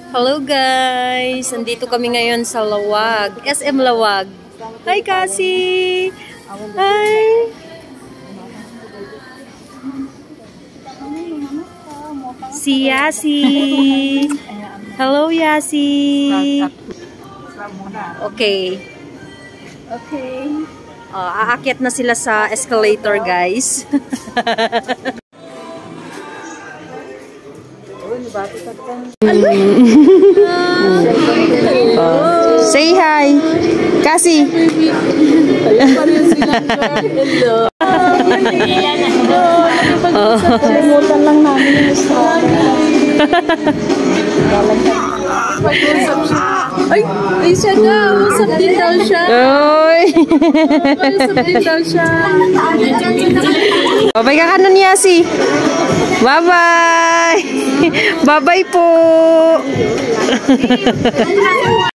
Hello guys! Nandito kami ngayon sa Lawag. SM Lawag. Hi Cassie! Hi! Si Yasi! Hello Yasi! Okay. Aakyat na sila sa escalator guys. Say hi, Cassie. Kalimutan lang namin yung ay, ay siya daw. Usap din daw siya. Usap din daw siya. Babay ka kanon, Yasi. Bye-bye. Bye-bye po.